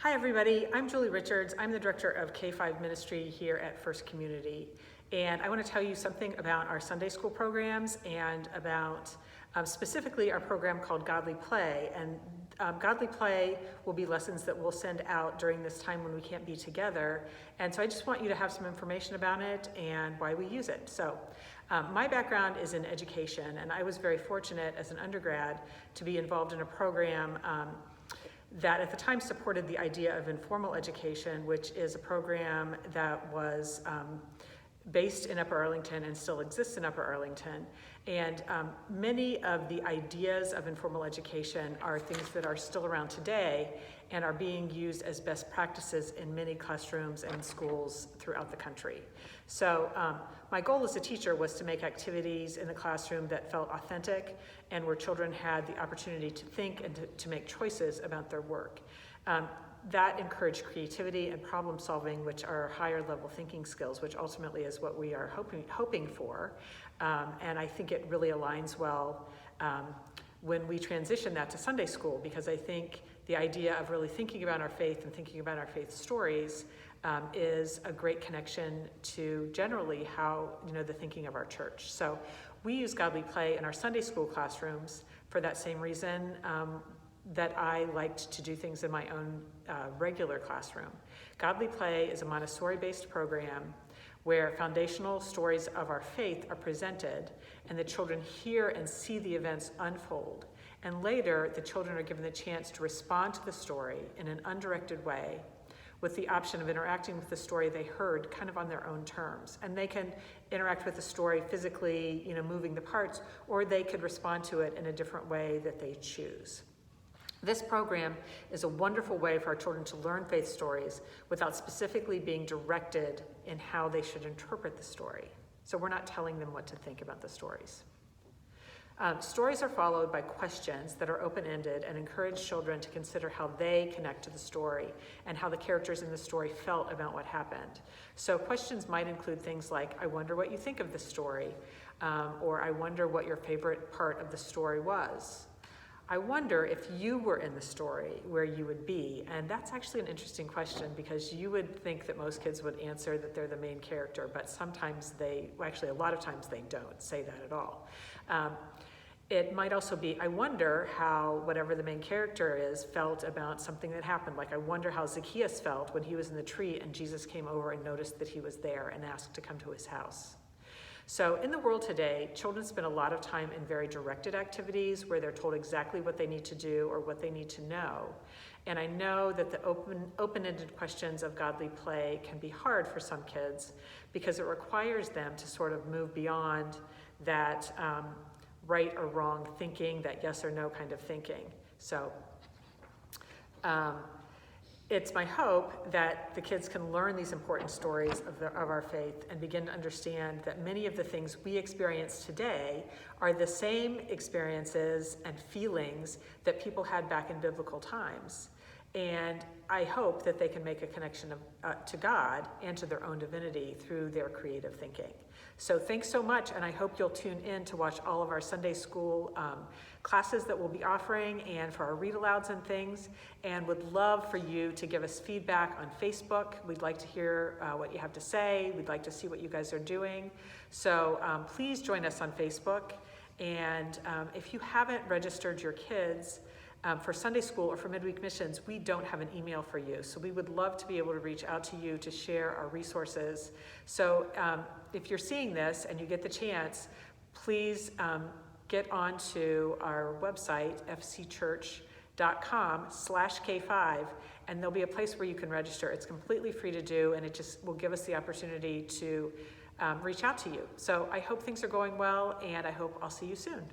Hi everybody, I'm Julie Richards. I'm the Director of K-5 Ministry here at First Community. And I want to tell you something about our Sunday school programs and about specifically our program called Godly Play. And Godly Play will be lessons that we'll send out during this time when we can't be together. And so I just want you to have some information about it and why we use it. So my background is in education, and I was very fortunate as an undergrad to be involved in a program that at the time supported the idea of informal education, which is a program that was based in Upper Arlington and still exists in Upper Arlington. And many of the ideas of informal education are things that are still around today and are being used as best practices in many classrooms and schools throughout the country. So my goal as a teacher was to make activities in the classroom that felt authentic and where children had the opportunity to think and to make choices about their work. That encouraged creativity and problem solving, which are higher level thinking skills, which ultimately is what we are hoping for. And I think it really aligns well when we transition that to Sunday school, because I think the idea of really thinking about our faith and thinking about our faith stories is a great connection to generally how, the thinking of our church. So we use Godly Play in our Sunday school classrooms for that same reason that I liked to do things in my own regular classroom. Godly Play is a Montessori-based program where foundational stories of our faith are presented and the children hear and see the events unfold. And later, the children are given the chance to respond to the story in an undirected way with the option of interacting with the story they heard kind of on their own terms. And they can interact with the story physically, moving the parts, or they could respond to it in a different way that they choose. This program is a wonderful way for our children to learn faith stories without specifically being directed in how they should interpret the story. So we're not telling them what to think about the stories. Stories are followed by questions that are open-ended and encourage children to consider how they connect to the story and how the characters in the story felt about what happened. So questions might include things like, I wonder what you think of the story, or I wonder what your favorite part of the story was. I wonder if you were in the story, where you would be. And that's actually an interesting question, because you would think that most kids would answer that they're the main character, but sometimes a lot of times they don't say that at all. It might also be, I wonder how whatever the main character is felt about something that happened. Like, I wonder how Zacchaeus felt when he was in the tree and Jesus came over and noticed that he was there and asked to come to his house. So in the world today, children spend a lot of time in very directed activities where they're told exactly what they need to do or what they need to know. And I know that the open-ended questions of Godly Play can be hard for some kids because it requires them to sort of move beyond that right or wrong thinking, that yes or no kind of thinking. So it's my hope that the kids can learn these important stories of our faith and begin to understand that many of the things we experience today are the same experiences and feelings that people had back in biblical times. And I hope that they can make a connection to God and to their own divinity through their creative thinking. So thanks so much, and I hope you'll tune in to watch all of our Sunday school classes that we'll be offering and for our read-alouds and things, and would love for you to give us feedback on Facebook. We'd like to hear what you have to say. We'd like to see what you guys are doing. So please join us on Facebook, and if you haven't registered your kids for Sunday school or for midweek missions, we don't have an email for you. So we would love to be able to reach out to you to share our resources. So if you're seeing this and you get the chance, please get onto our website, fcchurch.com/K5, and there'll be a place where you can register. It's completely free to do, and it just will give us the opportunity to reach out to you. So I hope things are going well, and I hope I'll see you soon.